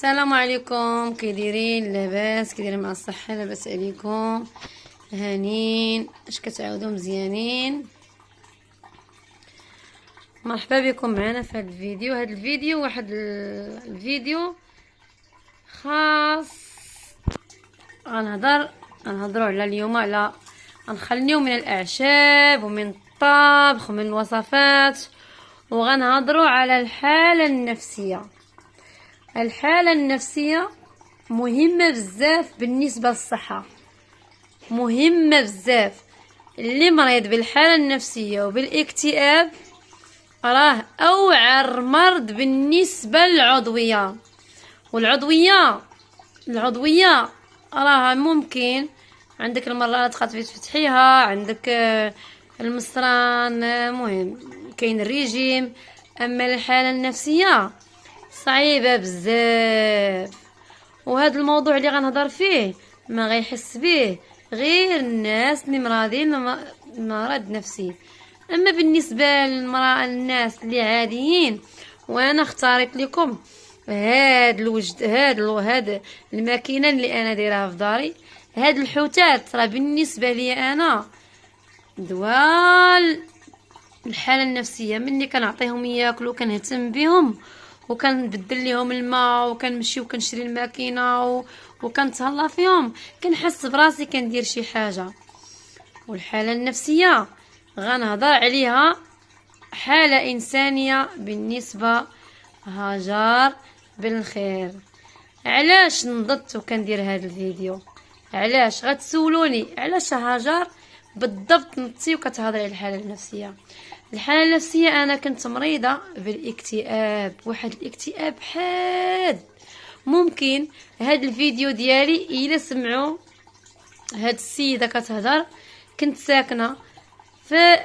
السلام عليكم، كي دايرين؟ لاباس؟ كي دايرين مع الصحه؟ لاباس عليكم؟ هانين؟ اش كتعاودوا؟ مزيانين؟ مرحبا بكم معنا في هذا الفيديو. واحد الفيديو خاص. غنهضروا على اليوم على غنخليو من الاعشاب ومن الطبخ ومن الوصفات، وغنهضروا على الحاله النفسيه مهمه بزاف بالنسبه للصحه، مهمه بزاف. اللي مريض بالحاله النفسيه وبالاكتئاب راه اوعر مرض بالنسبه للعضويه. والعضويه راه ممكن عندك المرات خاطفي تفتحيها، عندك المصران، مهم كاين الريجيم. اما الحاله النفسيه صعيبه بزاف، وهذا الموضوع اللي غنهضر فيه ما غيحس به غير الناس اللي مرضين مرض نفسي. اما بالنسبه للناس اللي عاديين، وانا اختاريت لكم هاد الماكينه اللي انا دايرها في داري. هاد الحوتات راه بالنسبه لي انا دوال الحاله النفسيه. مني كنعطيهم ياكلوا، كنهتم بهم، وكنبدل لهم الماء، وكنمشي وكنشري الماكينه وكنتهلا فيهم، كنحس براسي كندير شي حاجه. والحاله النفسيه غنهضر عليها حاله انسانيه بالنسبه هاجر بالخير. علاش نضت وكندير هذا الفيديو؟ علاش غتسولوني علاش هاجر بالضبط نطي وكتهضر على الحاله النفسيه؟ الحاله النفسيه انا كنت مريضه بالاكتئاب، واحد الاكتئاب حاد. ممكن هذا الفيديو ديالي الا سمعوا هاد السيده كتهضر، كنت ساكنه في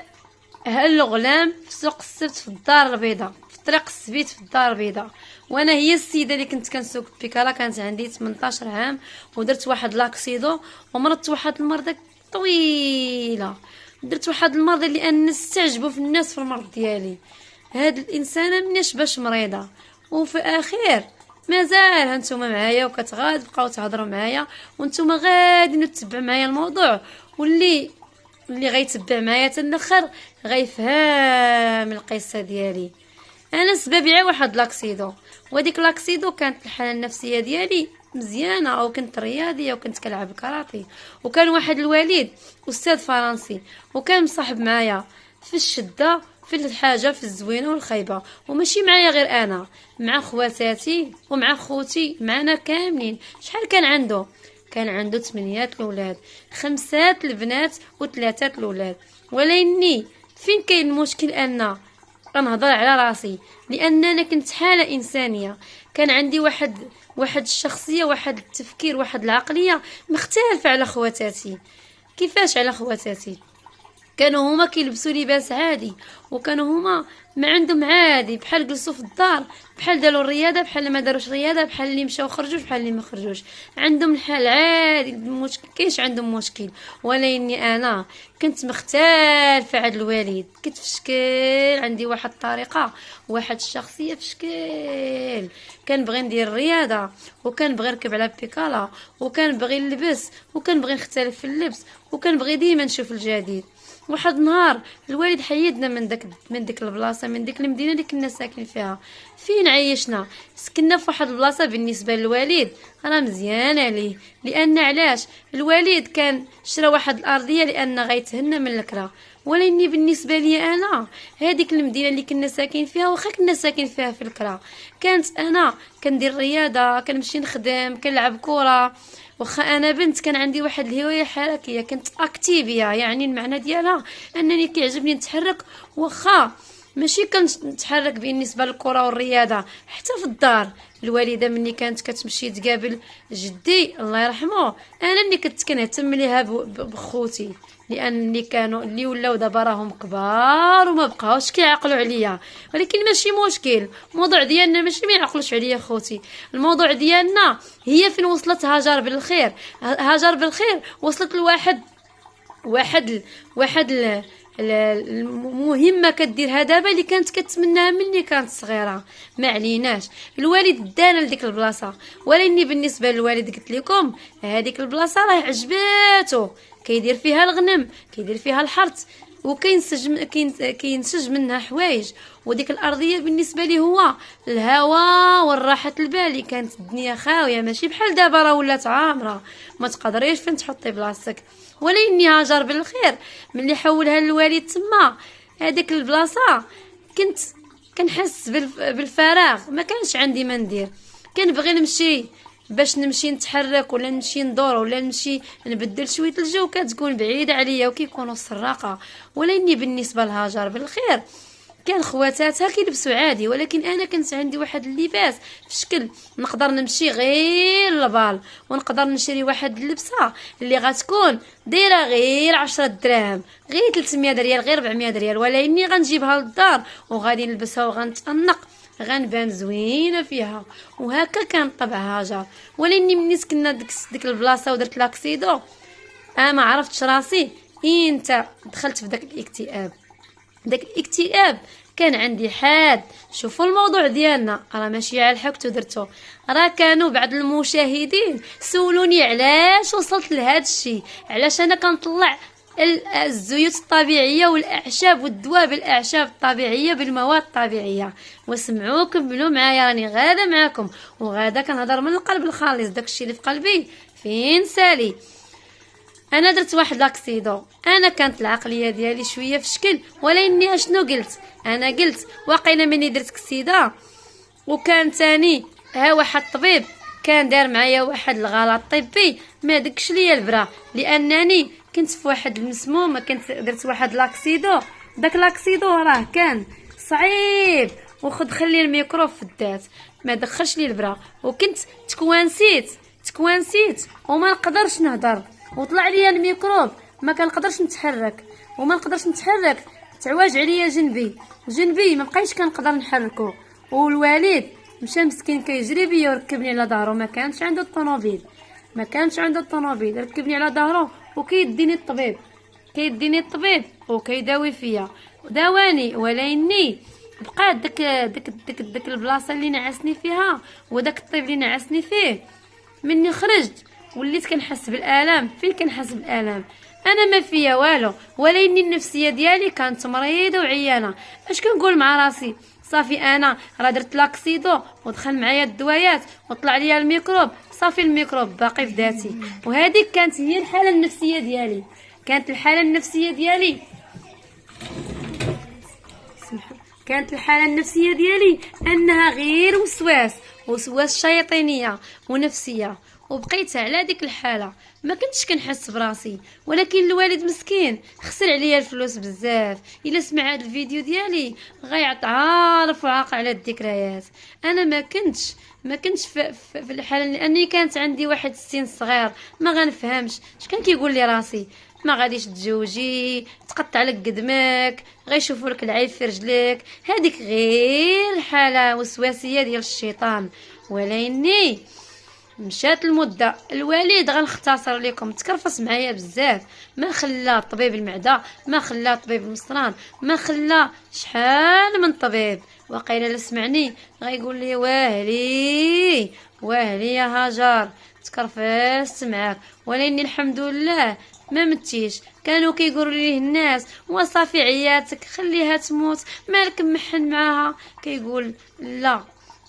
الغلام في سوق السبت في الدار البيضاء، في طريق السبيت في الدار البيضاء. وانا هي السيده اللي كنت كنسوق بيكالا. كانت عندي 18 عام ودرت واحد لاكسيدو، ومرضت واحد المرضى طويله. درت واحد المرضى اللي انا نستعجبوا في الناس في المرض ديالي. هاد الانسانه منيش باش مريضه، وفي اخير مازال هانتوما معايا وكتغاد بقاو تهضروا معايا، وانتوما غادي تتبعوا معايا الموضوع. واللي غيتبع معايا حتى الاخر غيفهم القصه ديالي. انا سبابي على واحد لاكسيدو، وديك لاكسيدو كانت الحاله النفسيه ديالي مزيانه، او كنت رياضيه وكنت كنلعب كاراتي. وكان واحد الوالد استاذ فرنسي، وكان مصاحب معايا في الشده، في الحاجه، في الزوينه والخايبه. وماشي معايا غير انا، مع خواتاتي ومع خوتي، معنا كاملين. شحال كان عنده 8 الاولاد، 5 البنات و3 الاولاد. ولكني فين كاين المشكل؟ ان غنهضر على راسي، لان انا كنت حاله انسانيه. كان عندي واحد الشخصيه، واحد التفكير، واحد العقليه مختلفه على خواتاتي. كيفاش على خواتاتي؟ كانوا هما كيلبسوا لباس عادي، وكانوا هما ما عندهم عادي، بحال جلسوا في الدار، بحال داروا الرياضه، بحال ما داروش رياضه، بحال اللي مشاو خرجوا، بحال اللي ما خرجوش. عندهم الحال عادي، المشكل كاينش عندهم مشكل. ولكني انا كنت مختلفه على الوالد. كنت في شكل، عندي واحد الطريقه، واحد الشخصيه في شكل. كنبغي ندير الرياضه، وكنبغي نركب على بيكالا، وكنبغي نلبس، وكنبغي نختلف في اللبس، وكنبغي ديما نشوف الجديد. واحد النهار الوالد حيدنا من ديك البلاصه، من ديك المدينه اللي كنا ساكن فيها. فين عيشنا؟ سكننا في واحد البلاصه بالنسبه للوالد راه مزيان عليه. لان علاش؟ الوالد كان شرا واحد الارضيه لان غيتهنى من الكرا. ولكن بالنسبه لي انا، هذيك المدينه اللي كنا ساكن فيها، واخا كنا ساكن فيها في الكرا، كانت انا كندير رياضه، كنمشي نخدم، كنلعب كره. واخا انا بنت، كان عندي واحد الهوايه حركيه، كنت اكتيفيه. يعني المعنى ديالها انني كيعجبني نتحرك، واخا ماشي كنتحرك بالنسبه للكره والرياضه. حتى في الدار الوالده مني كانت كتمشي تقابل جدي الله يرحمه، انا اللي كنت كنهتم ليها بخوتي، لانني كانوا اللي ولاو دابا راهم كبار وما بقاوش كيعقلوا عليا. ولكن ماشي مشكل، الموضوع ديالنا ماشي ما يعقلوش عليا خوتي. الموضوع ديالنا هي فين وصلت هاجر بالخير. هاجر بالخير وصلت لواحد واحد المهمه كديرها دابا اللي كانت كتمناها مني كانت صغيره. ما عليناش، الوالد دانا لديك البلاصه، ولاني بالنسبه للوالد قلت لكم هذيك البلاصه راه عجباتو، كيدير فيها الغنم، كيدير فيها الحرث، كينسج منها حوايج. وديك الارضيه بالنسبه لي هو الهواء والراحه البال اللي كانت الدنيا خاويه، ماشي بحال دابا راه ولات عامره ما تقدريش فين تحطي بلاصتك. ولاني هاجر بالخير ملي حولها للوالد تما هذيك البلاصه كنت كنحس بالفراغ، ما كانش عندي ما ندير. كنبغي نمشي باش نمشي نتحرك ولا نمشي ندور ولا نمشي نبدل شويه الجو، كتكون بعيده عليا وكيكونوا سراقه. ولاني بالنسبه لهاجر بالخير كان خواتاتها كيلبسوا عادي، ولكن انا كنت عندي واحد اللباس في شكل نقدر نمشي غير للبال، ونقدر نشري واحد اللبسه اللي غتكون دايره غير 10 دراهم، غير 300 ريال، غير 400 ريال، ولكني غنجيبها للدار وغادي نلبسها وغنتأنق، غنبان زوينه فيها. وهكا كان طبع هاجر. ولاني ملي سكننا ديك البلاصه ودرت لاكسيدو انا ما عرفتش راسي انت دخلت في داك الاكتئاب. داك الاكتئاب كان عندي حاد. شوفوا الموضوع ديالنا راه ماشي على الحكت ودرتو، راه كانوا بعض المشاهدين سولوني علاش وصلت لهذا الشيء، علاش انا كنطلع الزيوت الطبيعيه والاعشاب والدواء بالاعشاب الطبيعيه بالمواد الطبيعيه. وسمعوا كملوا معايا، راني غاده معاكم وغاده كنهضر من القلب الخالص. داكشي اللي في قلبي فين سالي. انا درت واحد لاكسيدو، انا كانت العقليه ديالي شويه في شكل، ولكني اشنو قلت؟ انا قلت واقيلا مني درت كسيده وكان تاني ها واحد الطبيب كان دار معايا واحد الغلط طبي ما دكش ليا البرا، لانني كنت في واحد المسموم، كنت درت واحد لاكسيدو. داك لاكسيدو راه كان صعيب، خلي الميكرو في الذات ما دخلش لي البرا، وكنت تكوانسيت وما نقدرش نهضر، وطلع لي الميكروب ما كنقدرش نتحرك وما نقدرش نتحرك، تعواج عليا جنبي ما بقيتش كنقدر نحركو. والوالد مشى مسكين كيجري بيا وركبني على ظهره، ما كانش عنده الطوموبيل، ركبني على ظهره وكيديني الطبيب وكيداوي فيا وداواني. ولاني بقات ديك البلاصه اللي نعسني فيها وداك الطبيب اللي نعسني فيه. مني خرجت وليت كنحس بالالام. فين كنحس بالالام؟ انا ما فيا والو، ولكن النفسيه ديالي كانت مريضه وعيانه. اش كنقول مع راسي؟ صافي انا راه درت لاكسيدو ودخل معايا الدوايات وطلع ليا الميكروب، صافي الميكروب باقي في ذاتي. وهذيك كانت هي الحاله النفسيه ديالي. انها غير وسواس شيطانيه ونفسيه، وبقيت على ديك الحاله ما كنتش كنحس براسي. ولكن الوالد مسكين خسر عليا الفلوس بزاف، الا سمع هذا الفيديو ديالي غيعط عارف وعاقل على الذكريات. انا ما كنتش في الحاله، لاني كانت عندي واحد السن صغير ما غنفهمش اش كان كيقول لي راسي. ما غاديش تزوجي، تقطع لك قدمك، غيشوفوا لك العيب في رجلك. هذيك غير حاله وسواسيه ديال الشيطان. ولاني مشات المده، الوالد غنختصر لكم تكرفص معايا بزاف، ما خلى طبيب المعده، ما خلى طبيب المصران، ما خلى شحال من طبيب. وقيل لا سمعني غيقول لي واهلي يا هاجر تكرفست معاك. ولكن الحمد لله ما متيش. كانوا كيقولوا لي الناس وصافي عياتك خليها تموت مالك محن معاها، كيقول لا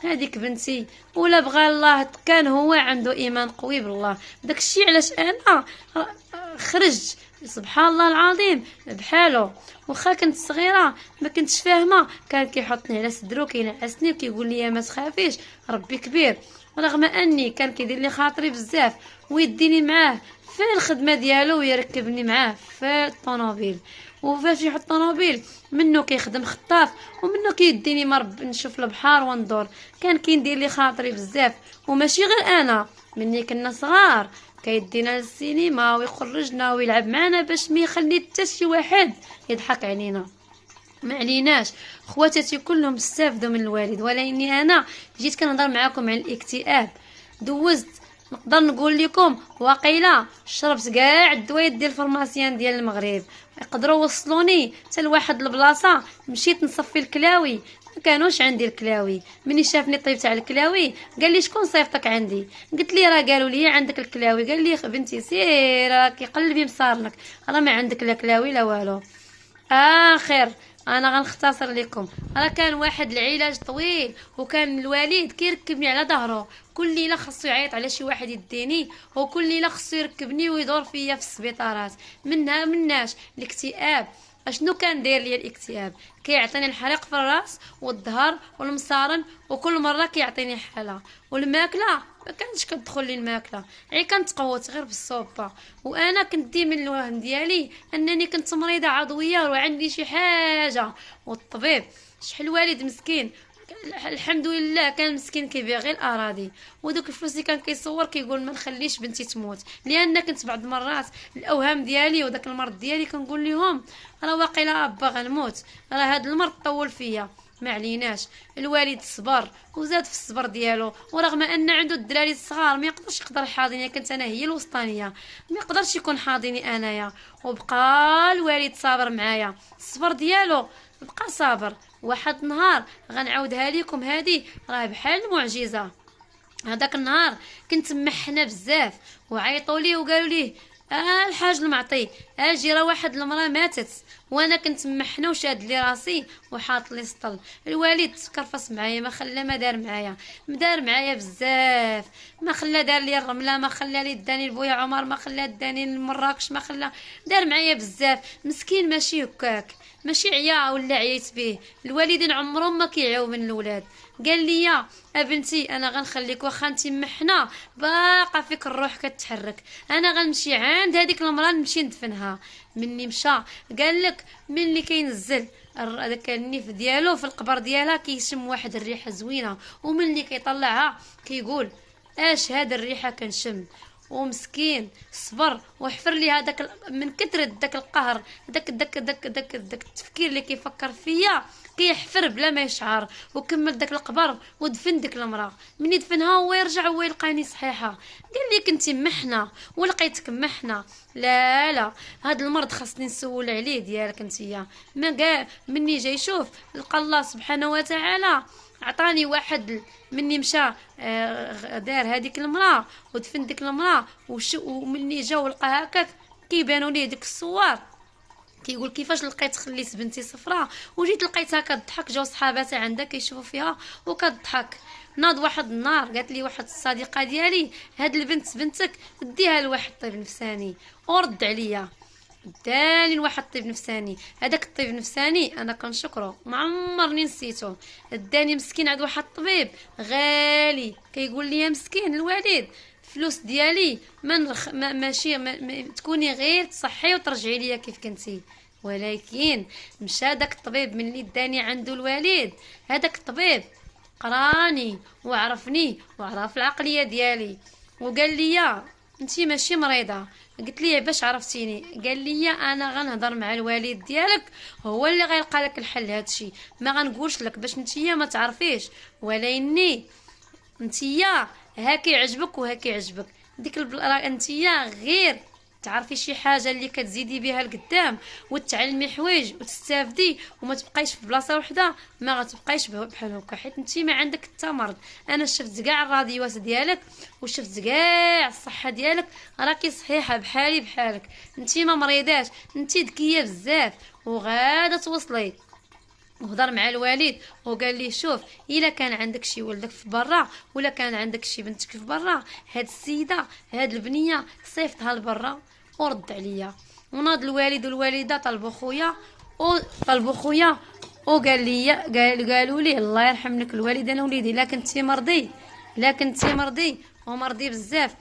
هذيك بنتي ولا بغى الله، كان هو عنده ايمان قوي بالله. داكشي علاش انا خرجت سبحان الله العظيم بحاله. واخا كنت صغيره ما كنتش فاهمه، كان كيحطني على صدرو كينعسني وكيقول لي ما تخافيش ربي كبير، رغم اني كان كيدير لي خاطري بزاف ويديني معاه في الخدمه ديالو ويركبني معاه في الطوموبيل. وفاش يحط الطوموبيل منه كيخدم خطاف ومنه كيديني مرب نشوف البحر وندور. كان كيدير لي خاطري بزاف. وماشي غير انا، مني كنا صغار كيدينا للسينما ويخرجنا ويلعب معنا باش ما يخلي حتى شي واحد يضحك علينا. ما عليناش، خواتاتي كلهم استافدوا من الوالد. ولكني انا جيت كنهضر معاكم عن الاكتئاب. دوزت نقدر نقول لكم واقيلا شربت كاع الدوايات ديال الفارماسيان ديال المغرب، يقدروا وصلوني حتى لواحد البلاصه مشيت نصفي الكلاوي، ما كانوش عندي الكلاوي. مني شافني الطيب تاع الكلاوي قال لي شكون صيفطك عندي؟ قلت لي راه قالوا لي عندك الكلاوي. قال لي بنتي سير راكي قلبي مصارلك، راه ما عندك لا كلاوي لا والو. اخر انا غنختصر لكم، راه كان واحد العلاج طويل، وكان الوالد كيركبني على ظهره كل ليله، خاصو يعيط على شي واحد يديني، وكل ليله خاصو يركبني ويدور فيا في السبيطارات. مناش الاكتئاب. اشنو كان داير ليا الاكتئاب؟ كيعطيني الحريق في الراس والظهر والمصارن، وكل مره كيعطيني حاله. والماكله ما كانتش كتدخل لي الماكله، كنت تقوت غير بالصوبه. وانا كنت ديما الوهم ديالي انني كنت مريضه عضويه وعندي شي حاجه. والطبيب شحال والد مسكين، الحمد لله كان مسكين كيبيع غير الاراضي، ودوك الفلوس اللي كان كيصور كيقول ما نخليش بنتي تموت. لان كنت بعض المرات الاوهام ديالي وداك المرض ديالي كنقول لهم راه واقيلا با غنموت، راه هاد المرض طول فيا. ما عليناش، الوالد صبر وزاد في الصبر ديالو، ورغم ان عنده الدراري الصغار ما يقدر يحاضني، كنت انا هي الوسطانيه، ما يقدرش يكون حاضني انايا. وبقى الوالد صابر معايا، الصبر ديالو بقى صابر. واحد النهار غنعاودها لكم، هذه راه بحال المعجزه. هذاك النهار كنت محنه بزاف، وعيطوا لي وقالوا لي الحاج المعطي اجي راه واحد المراه ماتت. وانا كنت محنه وشاد لي راسي وحاط لي سطل. الوالد تكرفص معايا، ما خلى ما دار معايا، مدار معايا بزاف، ما خلى دار لي الرمله، ما خلى لي داني لبويا عمر، ما خلى داني لمراكش، ما خلى، دار معايا بزاف. مسكين ماشي هكاك، ماشي عيا ولا عييت به. الوالدين عمرهم ما كيعيو من الاولاد. قال لي يا بنتي انا غنخليك واخا انت محنه باقا فيك الروح كتحرك، انا غنمشي عند هذيك المراه نمشي ندفنها. مني مشى قال لك ملي كينزل هذاك النيف ديالو في القبر ديالها كيشم واحد الريحه زوينه، وملي كيطلعها كيقول اش هاد الريحه كنشم. ومسكين صبر وحفر لي هذاك من كثرة داك القهر، داك التفكير اللي كيفكر فيا، كيحفر بلا ما يشعر، وكمل داك القبر ودفن ديك المراه. من دفنها هو يرجع هو يلقاني صحيحه. قال لي كنتي محنه ولقيتك محنه. لا هاد المرض خاصني نسول عليه ديالك نتيا. ما قال مني جاي يشوف لقى الله سبحانه وتعالى عطاني واحد. مني مشى دار هذيك المراه ودفن ديك المراه، ومني جا ولقى هكاك كيبانوا ليه ديك الصور، كيقول كيفاش لقيت خليت بنتي صفراء وجيت لقيتها كتضحك. جاو صحاباتها عندها كيشوفوا فيها وكتضحك. ناض واحد النهار قالت لي واحد الصديقه ديالي هاد البنت بنتك ديها لواحد الطبيب نفساني. ورد عليا داني لواحد الطبيب نفساني. هذاك الطبيب النفساني انا كنشكره ما عمرني نسيته. داني مسكين عند واحد الطبيب غالي، كيقول لي مسكين الوالد فلوس ديالي ماشي تكوني غير تصحي وترجعي ليا كيف كنتي. ولكن مشى داك الطبيب من اللي داني عنده الوالد، هذاك الطبيب قراني وعرفني وعرف العقليه ديالي، وقال لي انتي ماشي مريضه. قلت ليه باش عرفتيني؟ قال لي انا غنهضر مع الوالد ديالك هو اللي غيلقى لك الحل هادشي، ما غنقولش لك باش نتيا ما تعرفيش، ولاني نتيا هاكي عجبك وهاكي عجبك. ديك انتيا غير تعرفي شي حاجه اللي كتزيدي بها لقدام وتعلمي حوايج وتستافدي، وما تبقايش في بلاصه وحده، ما غتبقايش بحال هكا، حيت انتي ما عندك حتى مرض. انا شفت كاع الراديوات ديالك وشفت كاع الصحه ديالك، راكي صحيحه بحالي بحالك، انتي ما مريضاش، انتي ذكيه بزاف وغادا توصلي. وهضر مع الوالد وقال لي شوف الا كان عندك شي ولدك في برا ولا كان عندك شي بنتك في برا، هاد السيده هاد البنيه صيفطها لبرا. ورد عليا. وناض الوالد والوالده طلبوا خويا وقال لي قالوا لي الله يرحم لك الوالد انا وليدي لا كنتي مرضي ومرضي بزاف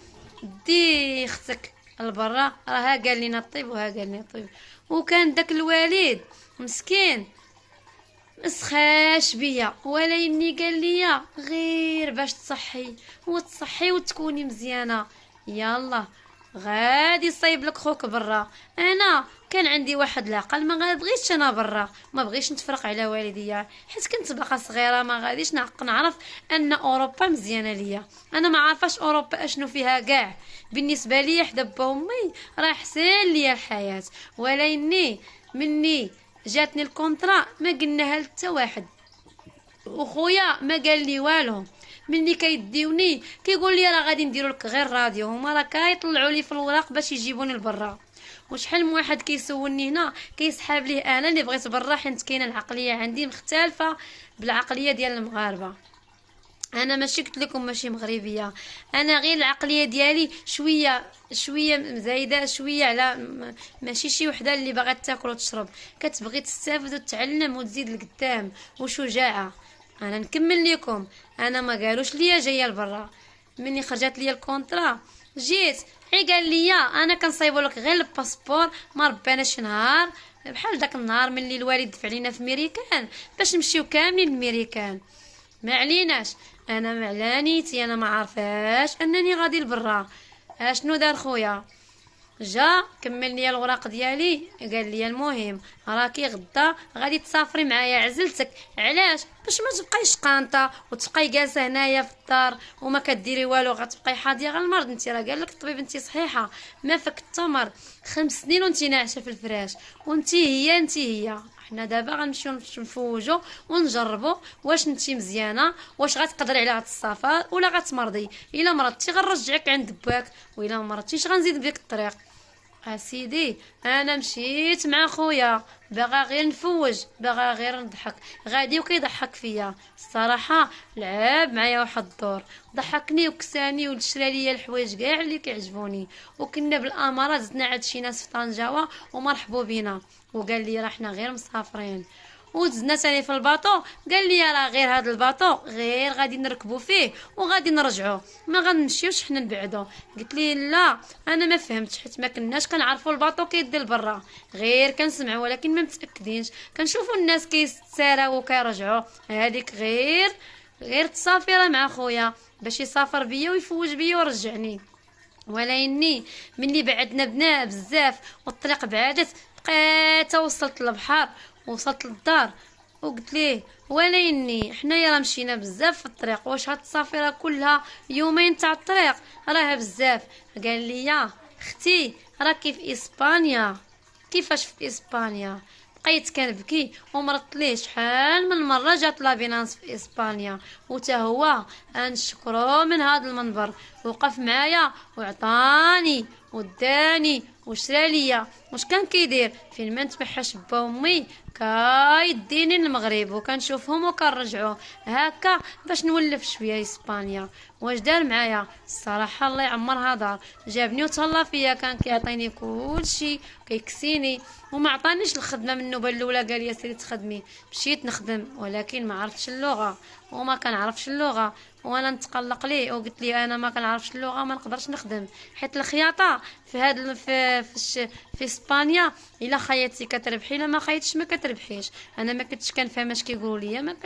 دي اختك لبرا، راها قال لنا الطيب وها قال لنا الطيب. وكان داك الوالد مسكين مسخاش بيا، ولا اني قال لي غير باش تصحي وتكوني مزيانه يلا غادي صايب لك خوك برا. انا كان عندي واحد العقل ما غادغيش انا برا، ما بغيش نتفرق على والديا حيت كنت باقا صغيره، ما غاديش نعرف ان اوروبا مزيانه ليا. انا ما عارفاش اوروبا اشنو فيها كاع. بالنسبه لي حدا با امي راه حسين ليا الحياه، ولكني مني جاتني الكونطرا ما قلناها لتا واحد، وخويا ما قال لي والو. ملي كيديوني كيقول لي راه غادي نديروا لك غير راديو، هما راه كيطلعوا لي في الوراق باش يجيبوني لبرا. وشحال من واحد كيسولني هنا كيسحاب ليه انا اللي بغيت برا، حيت كاينه العقليه عندي مختلفه بالعقليه ديال المغاربه. انا ماشي قلت لكم ماشي مغربيه، انا غير العقليه ديالي شويه مزايده شويه على ماشي شي وحده اللي باغا تاكل وتشرب، كتبغي تستافد وتتعلم وتزيد لقدام وشجاعه. انا نكمل لكم، انا ما قالوش ليا جايه لبرا. مني خرجت ليا الكونطرا جيت قال ليا انا كنصايبوا لك غير الباسبور، ما رباناش نهار بحال داك النهار ملي الوالد دفع لينا في ميريكان باش نمشيو كاملين لميريكان. ما عليناش، انا معلانيتي انا ما عارفاش انني غادي لبرا. اشنو دار خويا؟ جا كمل لي الوراق ديالي، قال لي المهم راكي غدا غادي تسافري معايا، عزلتك علاش؟ باش ما تبقايش قانطه وتبقاي جالسه هنايا في الدار وما كديري والو، غتبقاي حاضيه غير المرض. انت راه قال لك الطبيب انت صحيحه، ما فك التمر 5 سنين وانت ناعشه في الفراش، وانت هي حنا دابا غنمشيو نفوجو ونجربوا واش انت مزيانه، واش غتقدري على هاد السفر ولا غتمرضي. الا مرضتي غنرجعك عند باك، والا ما مرضتيش غنزيد بك الطريق. اسيدي انا مشيت مع خويا باغا غير نفوج، باغا غير نضحك، غادي وكيضحك فيا. الصراحه لعب معايا واحد الدور، ضحكني وكساني وشرى ليا الحوايج كاع اللي كيعجبوني. وكنا بالامارات زدنا عاد شي ناس في طنجاوه ومرحبوا بينا، وقال لي راه حنا غير مسافرين. ودزنا ثاني في الباطو، قال لي راه غير هذا الباطو غير غادي نركبوا فيه وغادي نرجعوا، ما غنمشيوش حنا نبعدوا. قلت لي لا انا ما فهمتش، حيت ما كناش كنعرفوا الباطو كيدير برا، غير كنسمعوا ولكن ما متاكدينش. كنشوفوا الناس كيساراو وكيرجعوا، هذيك غير تسافر مع خويا باش يسافر بيا ويفوج بيا ورجعني. ولكني ملي بعدنا بنا بزاف والطريق بعدت، بقيت وصلت للبحر وصلت للدار وقلت ليه ولكني حنايا راه مشينا بزاف في الطريق، واش هاد السفيره كلها يومين تاع الطريق؟ راه بزاف. قال لي يا اختي راكي في اسبانيا. كيفاش في اسبانيا؟ بقيت كنبكي ومرت ليه شحال من مره جات لابينانس في اسبانيا، وتا هو نشكرو من هذا المنبر وقف معايا وعطاني وداني وشرى ليا. واش كان كيدير فين ما نتبحش با امي كايديني للمغرب وكنشوفهم وكنرجعوا هكا باش نولف شويه اسبانيا. واش دار معايا؟ الصراحه الله يعمرها دار، جابني وتهلا فيا، كان كيعطيني كلشي كيكسيني وما عطانيش الخدمه من النوبه الاولى. قال لي سيري تخدمي، مشيت نخدم ولكن ما عرفتش اللغه وما كنعرفش اللغه، وانا نتقلق ليه وقلت لي انا ما كنعرفش اللغه ما نقدرش نخدم، حيت الخياطه في هاد في اسبانيا الا خيطتي كتربحي، الا ما خيطتش ما كتربحيش. انا ما كنتش كنفهم اش كيقولوا لي،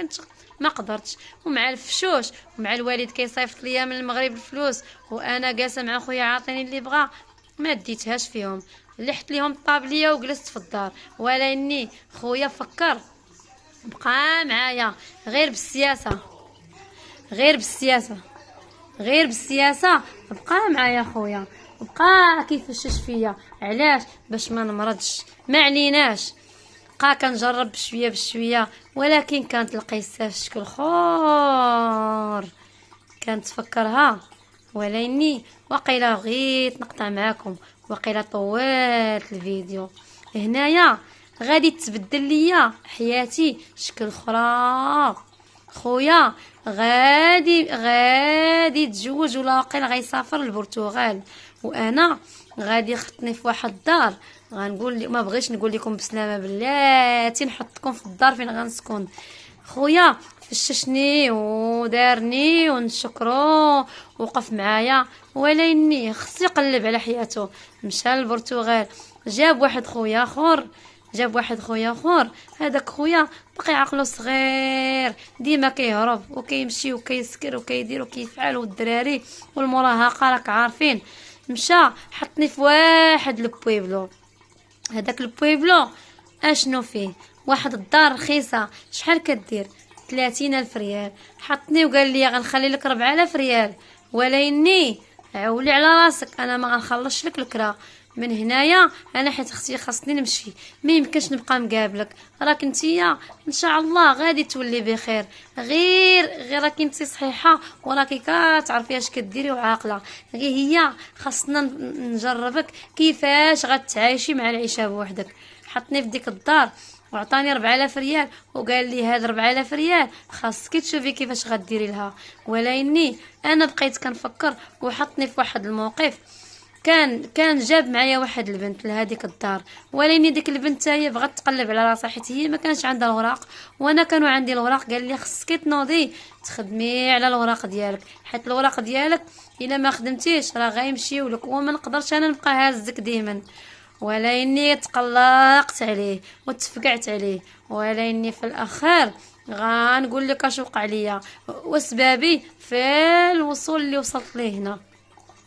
ما قدرتش. ومع الفشوش ومع الوالد كيصيفط ليا من المغرب الفلوس وانا جالسه مع خويا عاطيني اللي بغا، ما ديتهاش فيهم، لحت ليهم الطابليه وجلست في الدار. ولاني خويا فكر بقى معايا غير بالسياسه بقى معايا خويا، بقى كيفشش فيا. علاش؟ باش ما نمرضش. ما عليناش، بقى كنجرب بشويه بشويه، ولكن كانت القصه في شكل خور كانت تفكرها. ولاني وقيلا بغيت نقطع معاكم، وقيلا طولت الفيديو هنايا غادي تبدل ليا حياتي شكل اخرى. خويا غادي يتزوج ولا واقيلا غيسافر للبرتغال، وانا غادي يخطني في واحد الدار. غنقول ما بغيش نقول لكم بسلامه بلاتي نحطكم في الدار فين غنسكن. خويا فششني ودارني ونشكرو وقف معايا، ولكني خصو يقلب على حياته. مشى للبرتغال، جاب واحد خويا اخر. هذاك خويا بقي عقلو صغير، ديما كيهرب وكيمشي وكيسكر وكيدير وكيفعل، والدراري والمراهقه راك عارفين. مشى حطني في واحد البويبلو، هداك البويبلو اشنو فيه واحد الدار رخيصه. شحال كدير؟ 30,000 ريال. حطني وقال لي غنخلي لك 4000 ريال، وليني عولي على راسك، انا ما غنخلصش لك الكرا من هنايا. انا حيت خصني نمشي، ما يمكنش نبقى مقابلك. راك نتيا ان شاء الله غادي تولي بخير، غير راكي نتي صحيحه وراكي كتعرفي اش كديري وعاقله. غير هي خاصنا نجربك كيفاش غتعايشي مع العيشه بوحدك. حطني في ديك الدار وعطاني 4000 ريال وقال لي هاد 4000 ريال خاصك تشوفي كيفاش غديري لها. ولكني انا بقيت كنفكر وحطني في واحد الموقف. كان جاب معايا واحد البنت لهاديك الدار، ولكن ديك البنت هي بغات تقلب على راسها حيت هي ما كانش عندها الوراق وانا كانوا عندي الوراق. قال لي خصك تنوضي تخدمي على الوراق ديالك، حيت الوراق ديالك الا ما خدمتيش راه غيمشيو لك وما نقدرش انا نبقى هازك ديما. ولكني تقلقت عليه وتفقعت عليه، ولكني في الاخر غنقول لك اش وقع ليا وسبابي في الوصول اللي وصلت ليه هنا.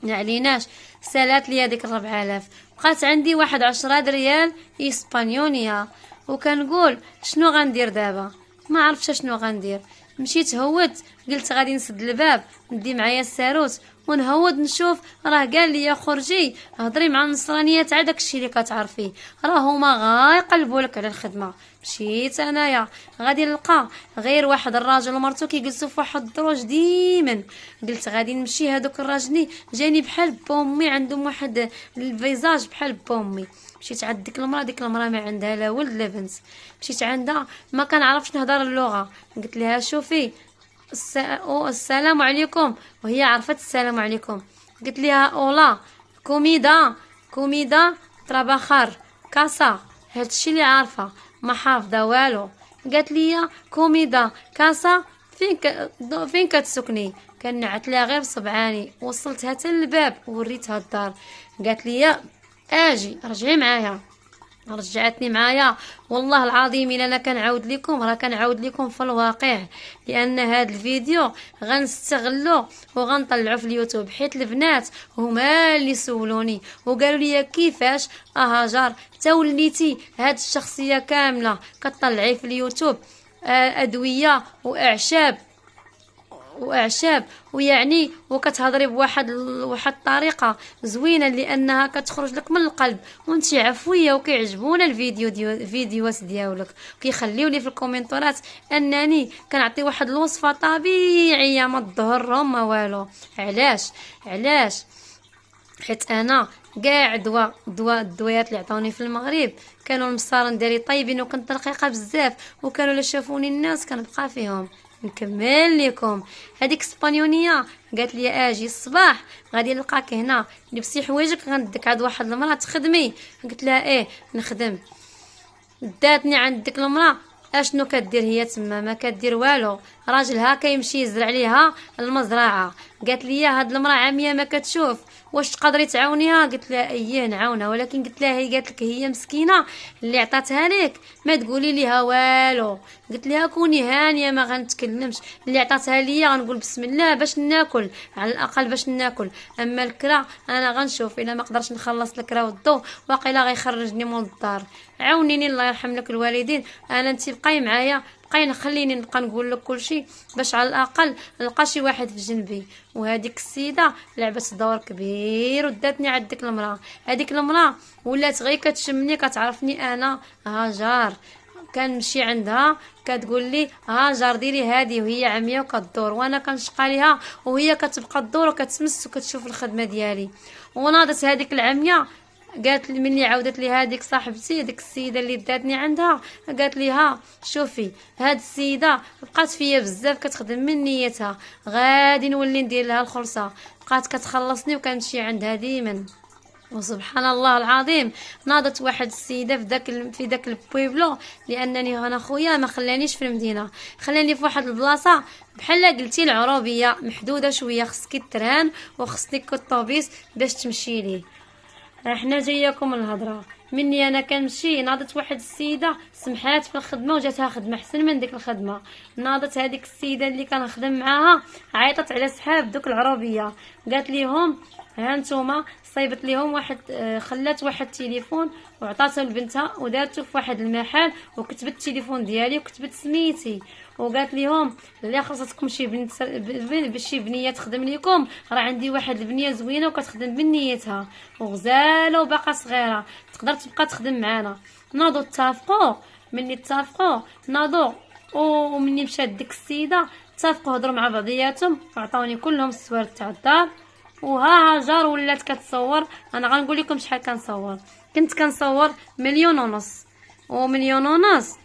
معليناش سالات لي هذيك 4000، بقات عندي واحد 10 ريال اسبانيونيه. وكنقول شنو غندير دابا؟ ما عرفتش شنو غندير. مشيت هودت، قلت غادي نسد الباب ندي معايا الساروت ونهود نشوف. راه قال لي خرجي هضري مع النصرانيات عاد داكشي اللي كتعرفيه، راه هما غايقلبوا لك على الخدمه. مشيت انايا غادي نلقى غير واحد الراجل ومرتو كيجلسوا في واحد الدروج ديما. قلت غادي نمشي، هذوك الراجلين جاني بحال بامي، عندهم واحد الفيزاج بحال بامي. مشيت عند ديك المراه ما عندها لا ولد لا بنت. مشيت عندها ما كنعرفش نهضر اللغه، قلت لها شوفي السلام عليكم، وهي عرفت السلام عليكم. قلت لها اولا كوميدا تراباخار كاسا، هادشي اللي عارفه ما حافظه والو. قالت لي كوميدا كاسا فين كتسكني؟ كنعت لها غير بصبعاني، وصلتها حتى للباب ووريتها الدار. قالت لي اجي رجعي معايا. رجعتني معايا. والله العظيم الا انا كنعاود لكم في الواقع، لان هذا الفيديو غنستغلو وغنطلعو في اليوتيوب، حيت البنات هما اللي سولوني وقالوا لي كيفاش هاجر توليتي هاد الشخصيه كامله كتطلعي في اليوتيوب ادويه واعشاب ويعني وكتهضري بواحد الطريقه زوينه لانها كتخرج لك من القلب وانت عفويه. وكيعجبونا الفيديوهات ديالك، كيخليوني في الكومنتات انني كنعطي واحد الوصفه طبيعيه ما تضرهم ما والو. علاش حيت انا كاع الدويات اللي عطاوني في المغرب كانوا المصارن ديالي طيبين وكنت رقيقه بزاف، وكانوا لا شافوني الناس كنبقى فيهم. نكمل لكم هذيك اسبانيونيه قالت لي اجي الصباح غادي نلقاك هنا لبسي حوايجك غندك عند واحد المراه تخدمي. قلت لها ايه نخدم. داتني عند ديك المراه اشنو كدير هي تما؟ ما كدير والو، راجلها كيمشي يزرع ليها المزرعه. قالت لي هاد المراه عاميه ما كتشوف، واش تقدري تعاونيها؟ قلت لها اييه نعاونها، ولكن قلت لها هي قالت لك هي مسكينه اللي عطاتها لك ما تقولي ليها والو. قلت لها كوني هانيه ما غنتكلمش، اللي عطاتها ليا غنقول بسم الله باش ناكل، على الاقل باش ناكل. اما الكرا انا غنشوف الا ما قدرش نخلص الكرا والضو واقيلا غيخرجني من الدار. عاونيني الله يرحم لك الوالدين، انا انت بقاي معايا، بقاي خليني نبقى نقول لك كل شيء باش على الاقل نلقى شي واحد في جنبي. وهذيك السيده لعبت دور كبير وداتني عند ديك المراه. هذيك المراه ولات غير كتشمني كتعرفني انا هاجر. كنمشي عندها كتقول لي هاجر ديري هذه، وهي عمية وكدور وانا كنشقى ليها وهي كتبقى تدور وكتمس وكتشوف الخدمه ديالي. وناضت هذيك العمية قالت لي مني عاودت لي هذيك صاحبتي ديك السيده اللي داتني عندها، قالت لي ها شوفي هاد السيده بقات فيا بزاف كتخدم من نيتها، غادي نولي ندير لها الخلصه. بقات كتخلصني وكنمشي عندها ديما. وسبحان الله العظيم ناضت واحد السيده في داك البويبلو، لانني انا خويا ما خلانيش في المدينه، خلاني في واحد البلاصه بحال قلتي العروبيه محدوده شويه، خصك التران وخصك الطوبيس باش تمشي ليه. احنا جاياكم الهضره مني انا كنمشي. ناضت واحد السيده سمحات في الخدمه وجاتها خدمه احسن من ديك الخدمه. ناضت هذيك السيده اللي كنخدم معاها عيطت على صحاب دوك العروبيه، قالت ليهم ها نتوما صايبت ليهم واحد، خلات واحد التليفون وعطاتو لبنتها ودارتو في واحد المحل وكتبت التليفون ديالي وكتبت سميتي وقالت ليهم لا خاصتكم شي بنت شي بنيه تخدم ليكم، راه عندي واحد البنيه زوينه وكتخدم بنيتها وغزاله وباقا صغيره تقدر تبقى تخدم معنا. ناضوا اتفقوا، مني اتفقوا ناضوا ومني مشات ديك السيده اتفقوا هضروا مع بعضياتهم وعطاوني كلهم السوارت تاع الدار. وها هاجر ولات كتصور. انا غنقول لكم شحال كنصور، كنت كنصور 1,500,000 ومليون ونص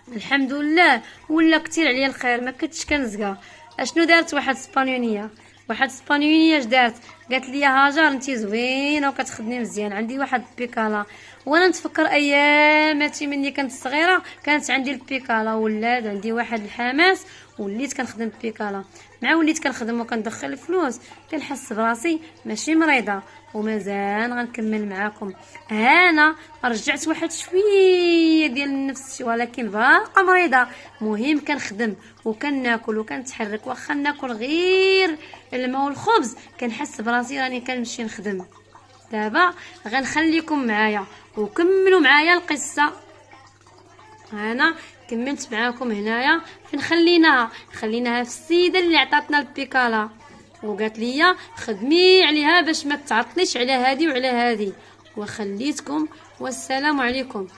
الحمد لله ولا كتير عليا الخير، ما كنتش كنزقى. اشنو دارت واحد اسبانيونيه اش دارت؟ قالت لي هاجر انتي زوينه وكتخدمي مزيان، عندي واحد البيكالا. وانا نتفكر اياماتي مني كنت صغيره كانت عندي البيكالا، ولاد عندي واحد الحماس وليت كنخدم البيكالا. مع وليت كنخدم وكندخل الفلوس كنحس براسي ماشي مريضه ومازال غنكمل معاكم. انا رجعت واحد شويه ديال النفس ولكن باقا مريضه. مهم كنخدم وكناكل وكنتحرك، واخا ناكل غير الماء والخبز كنحس براسي راني كنمشي نخدم. دابا غنخليكم معايا وكملوا معايا القصه. انا كملت معاكم هنايا فين خليناها في السيده اللي عطاتنا البيكالا وقالت لي خدمي عليها باش ما تعطليش على هذه وعلى هذه، وخليتكم والسلام عليكم.